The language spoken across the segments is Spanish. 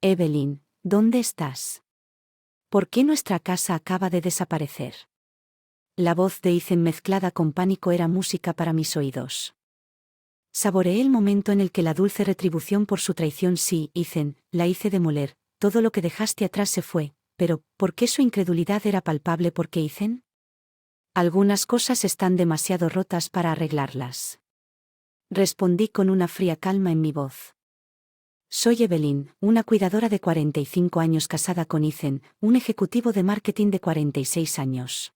Evelyn, ¿dónde estás? ¿Por qué nuestra casa acaba de desaparecer? La voz de Ethan mezclada con pánico era música para mis oídos. Saboreé el momento en el que la dulce retribución por su traición sí, Ethan, la hice demoler, todo lo que dejaste atrás se fue, pero, ¿por qué su incredulidad era palpable? ¿Por qué, Ethan? Algunas cosas están demasiado rotas para arreglarlas. Respondí con una fría calma en mi voz. Soy Evelyn, una cuidadora de 45 años casada con Ethan, un ejecutivo de marketing de 46 años.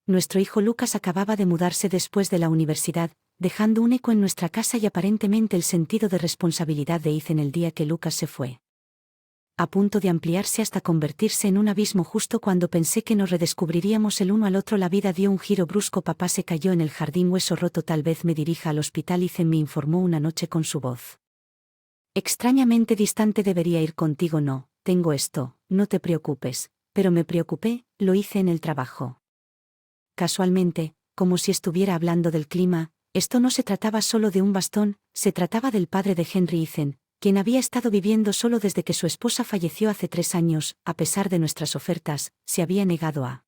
Nuestro hijo Lucas acababa de mudarse después de la universidad, dejando un eco en nuestra casa y aparentemente el sentido de responsabilidad de Ethan el día que Lucas se fue. A punto de ampliarse hasta convertirse en un abismo justo cuando pensé que nos redescubriríamos el uno al otro, la vida dio un giro brusco. Papá se cayó en el jardín, hueso roto, tal vez me dirija al hospital. Ethan me informó una noche con su voz extrañamente distante. Debería ir contigo. No, tengo esto, no te preocupes, pero me preocupé, lo hice en el trabajo. Casualmente, como si estuviera hablando del clima, esto no se trataba solo de un bastón, se trataba del padre de Henry, Ethan, quien había estado viviendo solo desde que su esposa falleció hace 3 años, a pesar de nuestras ofertas, se había negado a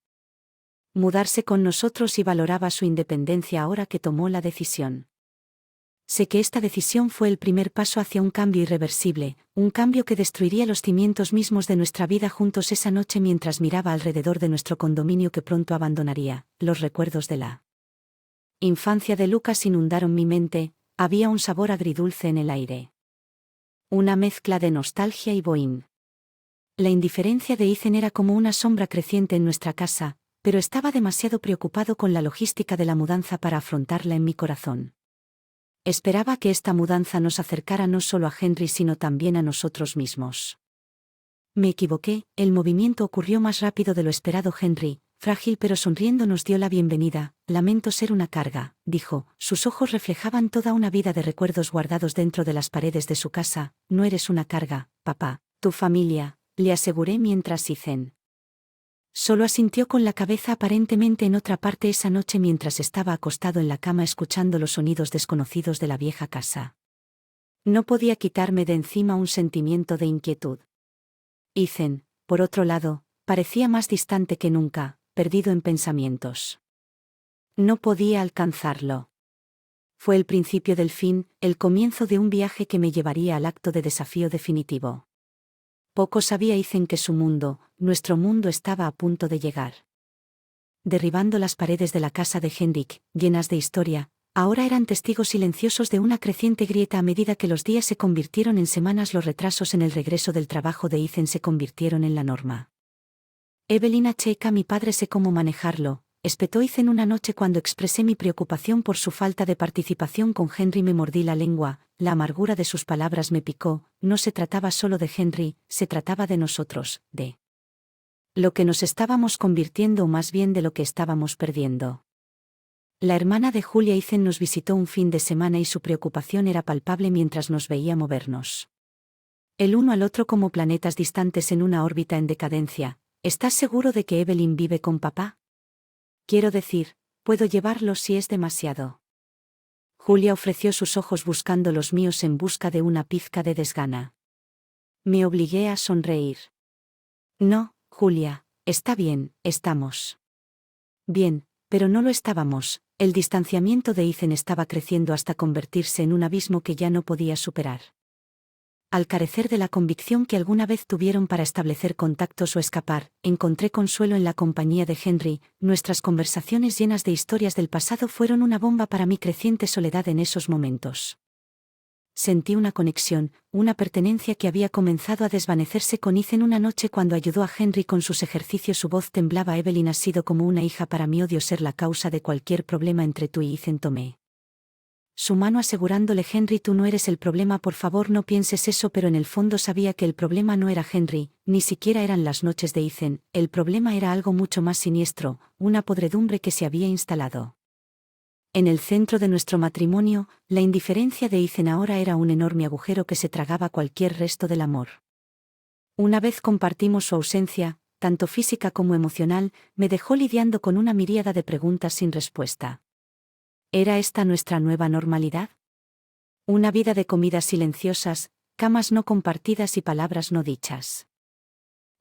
mudarse con nosotros y valoraba su independencia ahora que tomó la decisión. Sé que esta decisión fue el primer paso hacia un cambio irreversible, un cambio que destruiría los cimientos mismos de nuestra vida juntos. Esa noche, mientras miraba alrededor de nuestro condominio que pronto abandonaría, los recuerdos de la infancia de Lucas inundaron mi mente, había un sabor agridulce en el aire. Una mezcla de nostalgia y bohín. La indiferencia de Ethan era como una sombra creciente en nuestra casa, pero estaba demasiado preocupado con la logística de la mudanza para afrontarla en mi corazón. Esperaba que esta mudanza nos acercara no solo a Henry sino también a nosotros mismos. Me equivoqué, el movimiento ocurrió más rápido de lo esperado. Henry, frágil pero sonriendo, nos dio la bienvenida. Lamento ser una carga, dijo, sus ojos reflejaban toda una vida de recuerdos guardados dentro de las paredes de su casa. No eres una carga, papá, tu familia, le aseguré mientras Ethan solo asintió con la cabeza, aparentemente en otra parte. Esa noche, mientras estaba acostado en la cama escuchando los sonidos desconocidos de la vieja casa, no podía quitarme de encima un sentimiento de inquietud. Ethan, por otro lado, parecía más distante que nunca, perdido en pensamientos. No podía alcanzarlo. Fue el principio del fin, el comienzo de un viaje que me llevaría al acto de desafío definitivo. Poco sabía Ethan que su mundo, nuestro mundo, estaba a punto de llegar. Derribando las paredes de la casa de Henrik, llenas de historia, ahora eran testigos silenciosos de una creciente grieta. A medida que los días se convirtieron en semanas, los retrasos en el regreso del trabajo de Ethan se convirtieron en la norma. Evelyn, checa, mi padre, sé cómo manejarlo, espetó Ethan una noche cuando expresé mi preocupación por su falta de participación con Henry. Me mordí la lengua, la amargura de sus palabras me picó. No se trataba solo de Henry, se trataba de nosotros, de lo que nos estábamos convirtiendo o más bien de lo que estábamos perdiendo. La hermana de Julia, Ethan, nos visitó un fin de semana y su preocupación era palpable mientras nos veía movernos el uno al otro como planetas distantes en una órbita en decadencia. ¿Estás seguro de que Evelyn vive con papá? Quiero decir, puedo llevarlo si es demasiado. Julia ofreció sus ojos buscando los míos en busca de una pizca de desgana. Me obligué a sonreír. No, Julia, está bien, estamos bien, pero no lo estábamos. El distanciamiento de Ethan estaba creciendo hasta convertirse en un abismo que ya no podía superar. Al carecer de la convicción que alguna vez tuvieron para establecer contactos o escapar, encontré consuelo en la compañía de Henry. Nuestras conversaciones llenas de historias del pasado fueron una bomba para mi creciente soledad en esos momentos. Sentí una conexión, una pertenencia que había comenzado a desvanecerse con Ethan una noche cuando ayudó a Henry con sus ejercicios. Su voz temblaba. Evelyn, has sido como una hija para mí. Odio ser la causa de cualquier problema entre tú y Ethan. Tomé su mano asegurándole, Henry, tú no eres el problema, por favor no pienses eso. Pero en el fondo sabía que el problema no era Henry, ni siquiera eran las noches de Ethan. El problema era algo mucho más siniestro, una podredumbre que se había instalado en el centro de nuestro matrimonio. La indiferencia de Ethan ahora era un enorme agujero que se tragaba cualquier resto del amor. Una vez compartimos su ausencia, tanto física como emocional, me dejó lidiando con una miríada de preguntas sin respuesta. ¿Era esta nuestra nueva normalidad? Una vida de comidas silenciosas, camas no compartidas y palabras no dichas.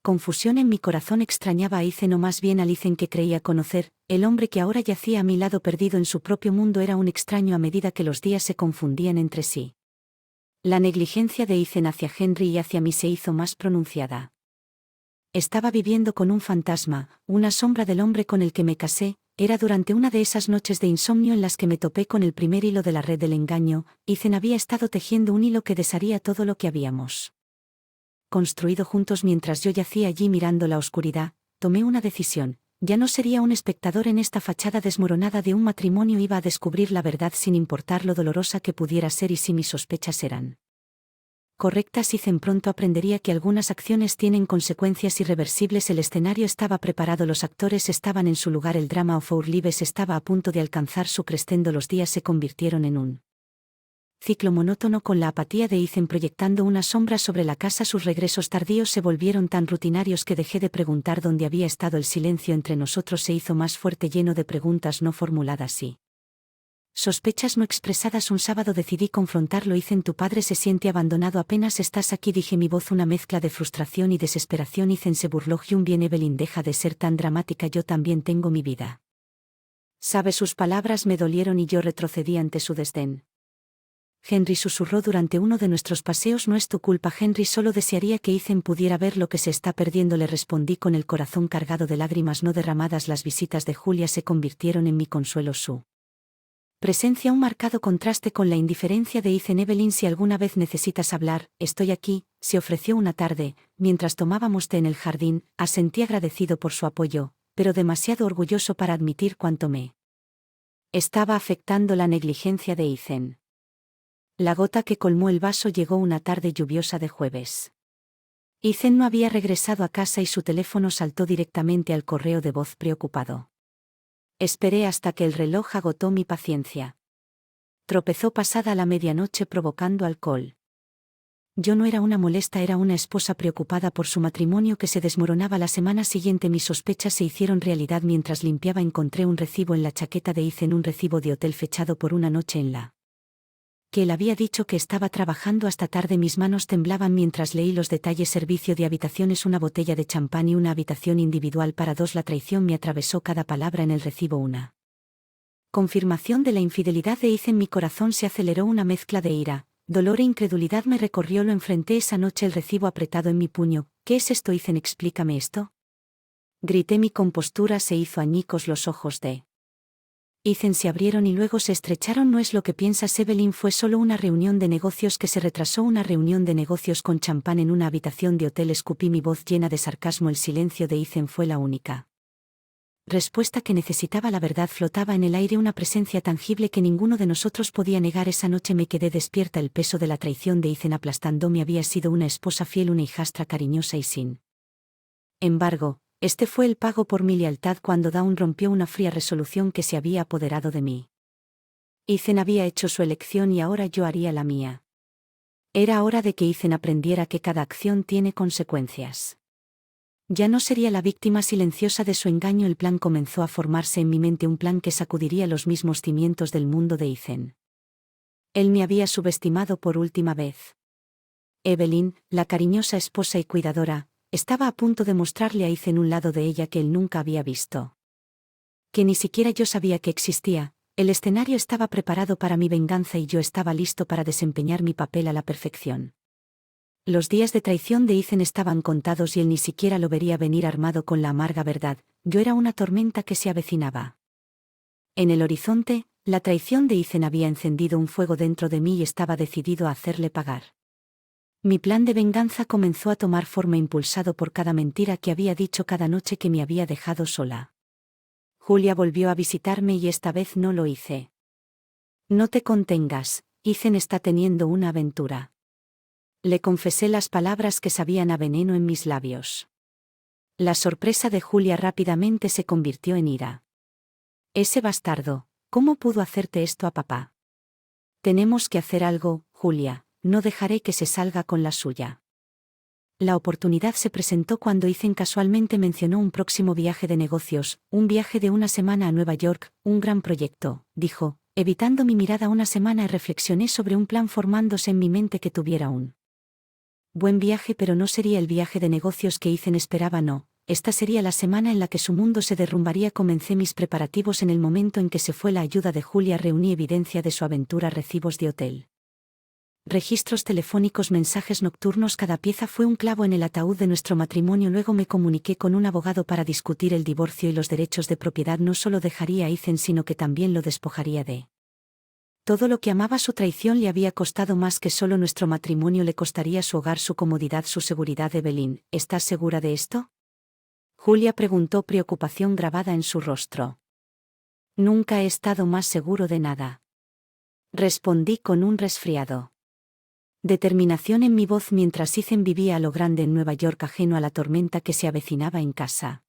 Confusión en mi corazón extrañaba a Ethan, o más bien al Ethan que creía conocer. El hombre que ahora yacía a mi lado perdido en su propio mundo era un extraño a medida que los días se confundían entre sí. La negligencia de Ethan hacia Henry y hacia mí se hizo más pronunciada. Estaba viviendo con un fantasma, una sombra del hombre con el que me casé. Era durante una de esas noches de insomnio en las que me topé con el primer hilo de la red del engaño. Ethan había estado tejiendo un hilo que desharía todo lo que habíamos construido juntos. Mientras yo yacía allí mirando la oscuridad, tomé una decisión. Ya no sería un espectador en esta fachada desmoronada de un matrimonio. Iba a descubrir la verdad sin importar lo dolorosa que pudiera ser, y si mis sospechas eran correctas, Ethan pronto aprendería que algunas acciones tienen consecuencias irreversibles. El escenario estaba preparado, los actores estaban en su lugar, el drama of our lives estaba a punto de alcanzar su crescendo. Los días se convirtieron en un ciclo monótono, con la apatía de Ethan proyectando una sombra sobre la casa. Sus regresos tardíos se volvieron tan rutinarios que dejé de preguntar dónde había estado. El silencio entre nosotros se hizo más fuerte, lleno de preguntas no formuladas y sospechas no expresadas. Un sábado decidí confrontarlo. Ethan, tu padre se siente abandonado apenas estás aquí, dije, mi voz una mezcla de frustración y desesperación. Ethan se burló. Bien, Evelyn, deja de ser tan dramática, yo también tengo mi vida. Sabe, sus palabras me dolieron y yo retrocedí ante su desdén. Henry susurró durante uno de nuestros paseos, no es tu culpa, Henry, solo desearía que Ethan pudiera ver lo que se está perdiendo, le respondí con el corazón cargado de lágrimas no derramadas. Las visitas de Julia se convirtieron en mi consuelo, su presencia un marcado contraste con la indiferencia de Ethan. Evelyn, si alguna vez necesitas hablar, estoy aquí, se ofreció una tarde, mientras tomábamos té en el jardín. Asentí agradecido por su apoyo, pero demasiado orgulloso para admitir cuánto me estaba afectando la negligencia de Ethan. La gota que colmó el vaso llegó una tarde lluviosa de jueves. Ethan no había regresado a casa y su teléfono saltó directamente al correo de voz preocupado. Esperé hasta que el reloj agotó mi paciencia. Tropezó pasada la medianoche provocando alcohol. Yo no era una molesta, era una esposa preocupada por su matrimonio que se desmoronaba. La semana siguiente mis sospechas se hicieron realidad. Mientras limpiaba encontré un recibo en la chaqueta de Ethan, un recibo de hotel fechado por una noche en la que él había dicho que estaba trabajando hasta tarde. Mis manos temblaban mientras leí los detalles: servicio de habitaciones, una botella de champán y una habitación individual para dos. La traición me atravesó cada palabra en el recibo, una confirmación de la infidelidad de Ethan. Mi corazón se aceleró, una mezcla de ira, dolor e incredulidad me recorrió. Lo enfrenté esa noche, el recibo apretado en mi puño. ¿Qué es esto, Ethan? Explícame esto. Grité. Mi compostura se hizo añicos. Los ojos de Ethan se abrieron y luego se estrecharon. No es lo que piensas, Evelyn, fue solo una reunión de negocios que se retrasó. Una reunión de negocios con champán en una habitación de hotel. Escupí, mi voz llena de sarcasmo. El silencio de Ethan fue la única respuesta que necesitaba. La verdad flotaba en el aire, una presencia tangible que ninguno de nosotros podía negar. Esa noche me quedé despierta, el peso de la traición de Ethan aplastándome. Había sido una esposa fiel, una hijastra cariñosa y sin embargo, este fue el pago por mi lealtad cuando Dawn rompió una fría resolución que se había apoderado de mí. Ethan había hecho su elección y ahora yo haría la mía. Era hora de que Ethan aprendiera que cada acción tiene consecuencias. Ya no sería la víctima silenciosa de su engaño. El plan comenzó a formarse en mi mente, un plan que sacudiría los mismos cimientos del mundo de Ethan. Él me había subestimado por última vez. Evelyn, la cariñosa esposa y cuidadora, estaba a punto de mostrarle a Ethan un lado de ella que él nunca había visto, que ni siquiera yo sabía que existía. El escenario estaba preparado para mi venganza y yo estaba listo para desempeñar mi papel a la perfección. Los días de traición de Ethan estaban contados y él ni siquiera lo vería venir, armado con la amarga verdad. Yo era una tormenta que se avecinaba. En el horizonte, la traición de Ethan había encendido un fuego dentro de mí y estaba decidido a hacerle pagar. Mi plan de venganza comenzó a tomar forma, impulsado por cada mentira que había dicho cada noche que me había dejado sola. Julia volvió a visitarme y esta vez no lo hice. No te contengas, Ethan está teniendo una aventura. Le confesé las palabras que sabían a veneno en mis labios. La sorpresa de Julia rápidamente se convirtió en ira. Ese bastardo, ¿cómo pudo hacerte esto a papá? Tenemos que hacer algo, Julia. No dejaré que se salga con la suya. La oportunidad se presentó cuando Ethan casualmente mencionó un próximo viaje de negocios, un viaje de una semana a Nueva York, un gran proyecto, dijo, evitando mi mirada. Una semana, y reflexioné sobre un plan formándose en mi mente que tuviera un Buen viaje, pero no sería el viaje de negocios que Ethan esperaba, no. Esta sería la semana en la que su mundo se derrumbaría. Comencé mis preparativos en el momento en que se fue la ayuda de Julia. Reuní evidencia de su aventura, recibos de hotel, registros telefónicos, mensajes nocturnos. Cada pieza fue un clavo en el ataúd de nuestro matrimonio. Luego me comuniqué con un abogado para discutir el divorcio y los derechos de propiedad. No solo dejaría a Ethan, sino que también lo despojaría de todo lo que amaba. Su traición le había costado más que solo nuestro matrimonio. Le costaría su hogar, su comodidad, su seguridad. Evelyn, ¿estás segura de esto?, Julia preguntó, preocupación grabada en su rostro. Nunca he estado más seguro de nada, respondí con un resfriado. Determinación en mi voz mientras Ethan vivía a lo grande en Nueva York, ajeno a la tormenta que se avecinaba en casa.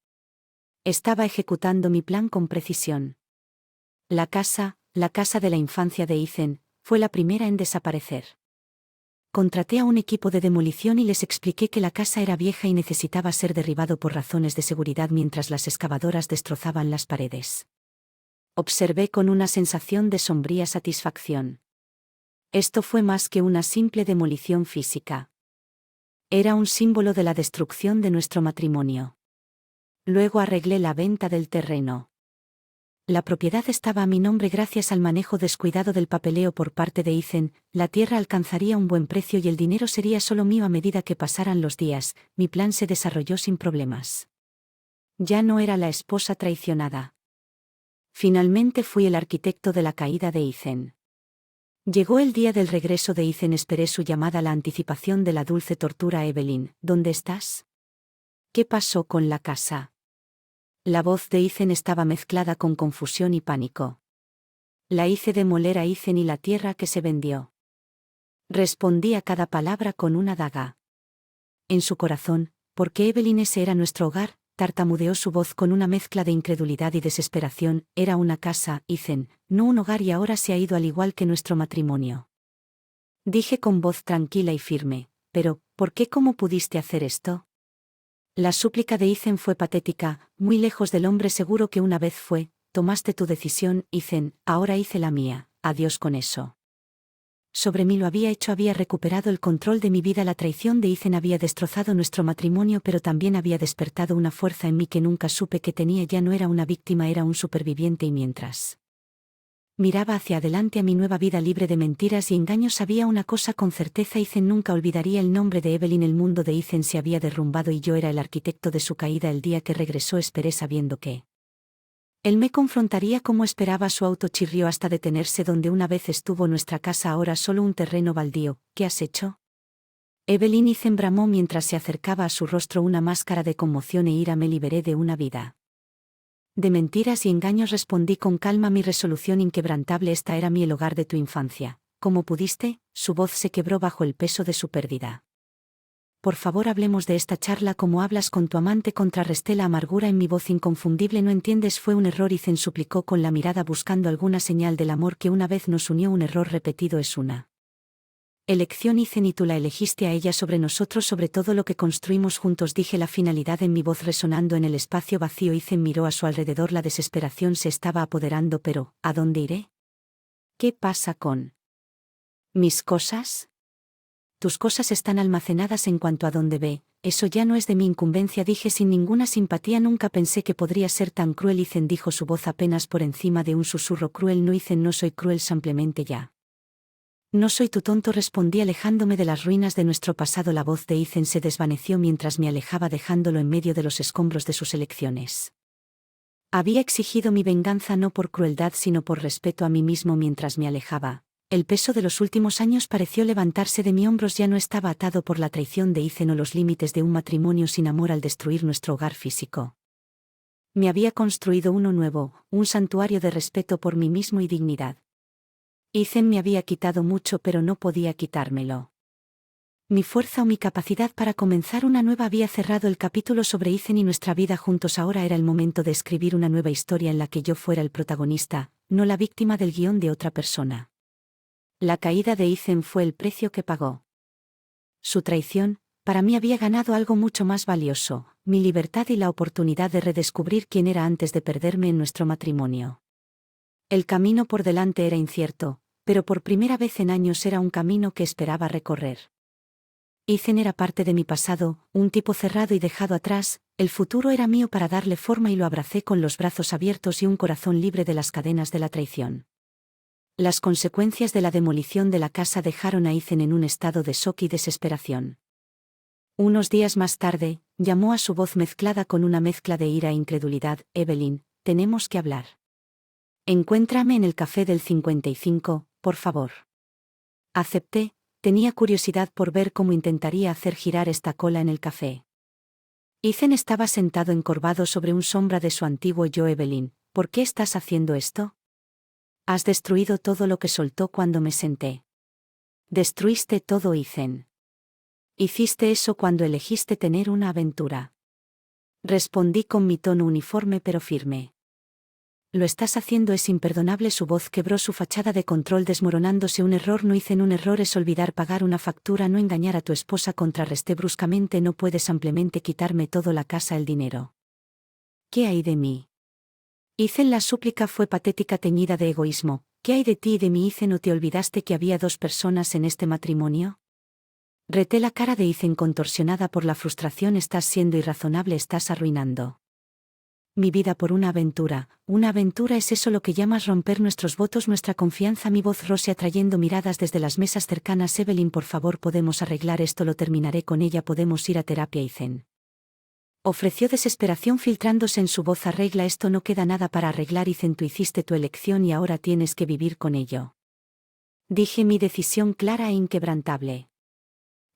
Estaba ejecutando mi plan con precisión. La casa de la infancia de Ethan, fue la primera en desaparecer. Contraté a un equipo de demolición y les expliqué que la casa era vieja y necesitaba ser derribado por razones de seguridad mientras las excavadoras destrozaban las paredes. Observé con una sensación de sombría satisfacción. Esto fue más que una simple demolición física. Era un símbolo de la destrucción de nuestro matrimonio. Luego arreglé la venta del terreno. La propiedad estaba a mi nombre gracias al manejo descuidado del papeleo por parte de Ethan. La tierra alcanzaría un buen precio y el dinero sería solo mío a medida que pasaran los días. Mi plan se desarrolló sin problemas. Ya no era la esposa traicionada. Finalmente fui el arquitecto de la caída de Ethan. Llegó el día del regreso de Ethan. Esperé su llamada, la anticipación de la dulce tortura. Evelyn, ¿dónde estás? ¿Qué pasó con la casa? La voz de Ethan estaba mezclada con confusión y pánico. La hice demoler a Ethan y la tierra que se vendió. Respondí a cada palabra con una daga en su corazón, porque Evelyn, ese era nuestro hogar. Tartamudeó su voz con una mezcla de incredulidad y desesperación. Era una casa, Ethan, no un hogar, y ahora se ha ido al igual que nuestro matrimonio. Dije con voz tranquila y firme, pero, ¿por qué? ¿Cómo pudiste hacer esto? La súplica de Ethan fue patética, muy lejos del hombre seguro que una vez fue. Tomaste tu decisión, Ethan, ahora hice la mía, adiós con eso. Sobre mí lo había hecho, había recuperado el control de mi vida. La traición de Ethan había destrozado nuestro matrimonio, pero también había despertado una fuerza en mí que nunca supe que tenía. Ya no era una víctima, era un superviviente, y mientras miraba hacia adelante a mi nueva vida libre de mentiras y engaños, sabía una cosa con certeza: Ethan nunca olvidaría el nombre de Evelyn. El mundo de Ethan se había derrumbado y yo era el arquitecto de su caída. El día que regresó esperé sabiendo que él me confrontaría como esperaba. Su auto chirrió hasta detenerse donde una vez estuvo nuestra casa, ahora solo un terreno baldío. ¿Qué has hecho? Evelyn. Ethan bramó mientras se acercaba a su rostro una máscara de conmoción e ira. Me liberé de una vida de mentiras y engaños, respondí con calma, mi resolución inquebrantable. Esta era el hogar de tu infancia. ¿Cómo pudiste? Su voz se quebró bajo el peso de su pérdida. Por favor, hablemos de esta charla como hablas con tu amante, contrarresté la amargura en mi voz inconfundible. No entiendes, fue un error. Ethan suplicó con la mirada buscando alguna señal del amor que una vez nos unió. Un error repetido es una elección, Ethan, y tú la elegiste a ella sobre nosotros, sobre todo lo que construimos juntos. Dije la finalidad en mi voz resonando en el espacio vacío. Ethan miró a su alrededor, la desesperación se estaba apoderando. Pero, ¿a dónde iré? ¿Qué pasa con mis cosas? Tus cosas están almacenadas en cuanto a dónde ve. Eso ya no es de mi incumbencia, dije sin ninguna simpatía. Nunca pensé que podría ser tan cruel. Ethan dijo, su voz apenas por encima de un susurro. Cruel no, Ethan, no soy cruel, simplemente ya no soy tu tonto, respondí alejándome de las ruinas de nuestro pasado. La voz de Ethan se desvaneció mientras me alejaba, dejándolo en medio de los escombros de sus elecciones. Había exigido mi venganza no por crueldad sino por respeto a mí mismo. Mientras me alejaba, el peso de los últimos años pareció levantarse de mis hombros. Ya no estaba atado por la traición de Ethan o los límites de un matrimonio sin amor. Al destruir nuestro hogar físico, me había construido uno nuevo, un santuario de respeto por mí mismo y dignidad. Ethan me había quitado mucho, pero no podía quitármelo. Mi fuerza o mi capacidad para comenzar una nueva. Había cerrado el capítulo sobre Ethan y nuestra vida juntos. Ahora era el momento de escribir una nueva historia en la que yo fuera el protagonista, no la víctima del guión de otra persona. La caída de Ethan fue el precio que pagó. Su traición, para mí, había ganado algo mucho más valioso, mi libertad y la oportunidad de redescubrir quién era antes de perderme en nuestro matrimonio. El camino por delante era incierto, pero por primera vez en años era un camino que esperaba recorrer. Ethan era parte de mi pasado, un tipo cerrado y dejado atrás. El futuro era mío para darle forma y lo abracé con los brazos abiertos y un corazón libre de las cadenas de la traición. Las consecuencias de la demolición de la casa dejaron a Ethan en un estado de shock y desesperación. Unos días más tarde, llamó a su voz mezclada con una mezcla de ira e incredulidad: Evelyn, tenemos que hablar. Encuéntrame en el café del 55, por favor. Acepté, tenía curiosidad por ver cómo intentaría hacer girar esta cola en el café. Ethan estaba sentado encorvado sobre un sombra de su antiguo yo. Evelyn, ¿por qué estás haciendo esto? Has destruido todo lo que soltó cuando me senté. Destruiste todo, Ethan. Hiciste eso cuando elegiste tener una aventura. Respondí con mi tono uniforme pero firme. Lo estás haciendo, es imperdonable. Su voz quebró su fachada de control desmoronándose. Un error no hice. Un error es olvidar pagar una factura, no engañar a tu esposa. Contrarresté bruscamente. No puedes simplemente quitarme todo, la casa, el dinero. ¿Qué hay de mí? Ethan, la súplica fue patética, teñida de egoísmo. ¿Qué hay de ti y de mí, Ethan? ¿No te olvidaste que había dos personas en este matrimonio? Reté la cara de Ethan contorsionada por la frustración. Estás siendo irrazonable, estás arruinando mi vida por una aventura. ¿Una aventura es eso lo que llamas romper nuestros votos, nuestra confianza? Mi voz rose atrayendo miradas desde las mesas cercanas. Evelyn, por favor, podemos arreglar esto, lo terminaré con ella, podemos ir a terapia. Ethan ofreció, desesperación filtrándose en su voz. Arregla esto, no queda nada para arreglar. Ethan, tú hiciste tu elección y ahora tienes que vivir con ello. Dije, mi decisión clara e inquebrantable.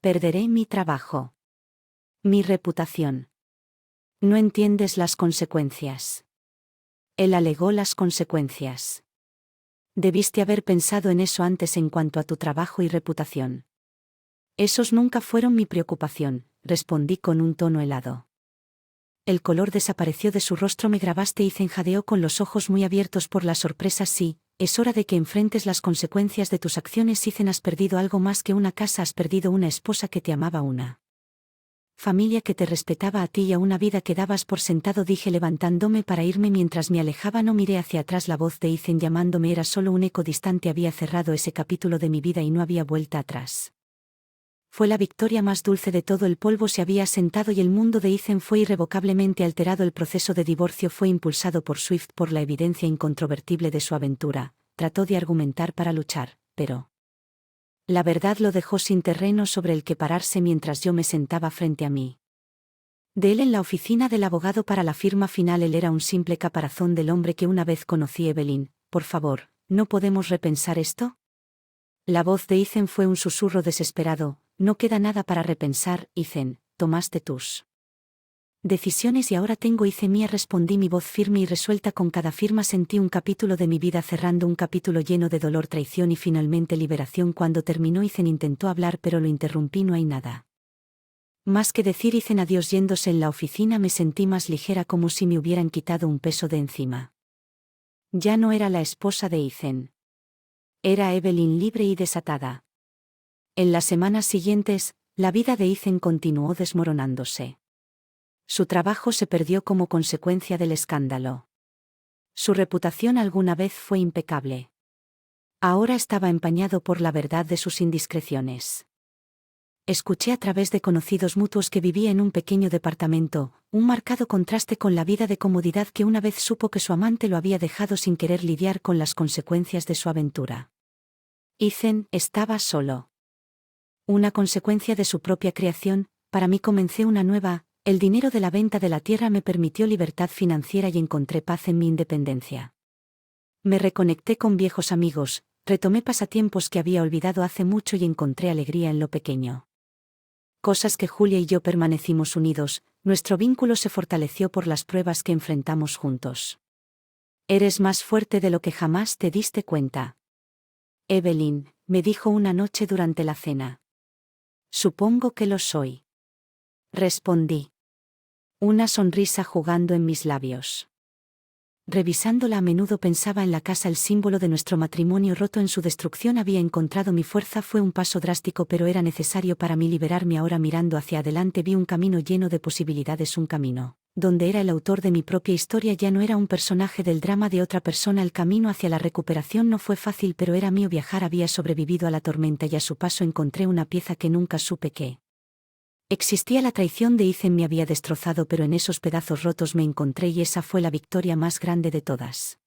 Perderé mi trabajo. Mi reputación. No entiendes las consecuencias. Él alegó, las consecuencias. Debiste haber pensado en eso antes en cuanto a tu trabajo y reputación. Esos nunca fueron mi preocupación, respondí con un tono helado. El color desapareció de su rostro. Me grabaste. Ethan jadeó con los ojos muy abiertos por la sorpresa. Sí, es hora de que enfrentes las consecuencias de tus acciones. Ethan, has perdido algo más que una casa, has perdido una esposa que te amaba, una familia que te respetaba a ti y a una vida que dabas por sentado, dije levantándome para irme. Mientras me alejaba no miré hacia atrás. La voz de Ethan llamándome era solo un eco distante. Había cerrado ese capítulo de mi vida y no había vuelta atrás. Fue la victoria más dulce de todo. El polvo se había asentado y el mundo de Ethan fue irrevocablemente alterado. El proceso de divorcio fue impulsado por Swift por la evidencia incontrovertible de su aventura. Trató de argumentar para luchar, pero la verdad lo dejó sin terreno sobre el que pararse mientras yo me sentaba frente a mí. De él en la oficina del abogado para la firma final. Él era un simple caparazón del hombre que una vez conocí. Evelyn, por favor, ¿no podemos repensar esto? La voz de Ethan fue un susurro desesperado. No queda nada para repensar, Ethan, tomaste tus decisiones y ahora tengo hice mía, respondí, mi voz firme y resuelta. Con cada firma sentí un capítulo de mi vida cerrando, un capítulo lleno de dolor, traición y finalmente liberación. Cuando terminó Ethan intentó hablar pero lo interrumpí. No hay nada más que decir. Ethan adiós. Yéndose en la oficina me sentí más ligera, como si me hubieran quitado un peso de encima. Ya no era la esposa de Ethan. Era Evelyn, libre y desatada. En las semanas siguientes, la vida de Ethan continuó desmoronándose. Su trabajo se perdió como consecuencia del escándalo. Su reputación alguna vez fue impecable. Ahora estaba empañado por la verdad de sus indiscreciones. Escuché a través de conocidos mutuos que vivía en un pequeño departamento, un marcado contraste con la vida de comodidad que una vez supo que su amante lo había dejado sin querer lidiar con las consecuencias de su aventura. Ethan estaba solo. Una consecuencia de su propia creación. Para mí comencé una nueva. El dinero de la venta de la tierra me permitió libertad financiera y encontré paz en mi independencia. Me reconecté con viejos amigos, retomé pasatiempos que había olvidado hace mucho y encontré alegría en lo pequeño. Cosas que Julia y yo permanecimos unidos, nuestro vínculo se fortaleció por las pruebas que enfrentamos juntos. Eres más fuerte de lo que jamás te diste cuenta. Evelyn, me dijo una noche durante la cena. Supongo que lo soy. Respondí. Una sonrisa jugando en mis labios. Revisándola a menudo pensaba en la casa, el símbolo de nuestro matrimonio roto. En su destrucción había encontrado mi fuerza. Fue un paso drástico pero era necesario para mí liberarme. Ahora mirando hacia adelante vi un camino lleno de posibilidades, un camino donde era el autor de mi propia historia, ya no era un personaje del drama de otra persona. El camino hacia la recuperación no fue fácil pero era mío. Viajar había sobrevivido a la tormenta y a su paso encontré una pieza que nunca supe qué Existía la traición de Ethan, me había destrozado, pero en esos pedazos rotos me encontré y esa fue la victoria más grande de todas.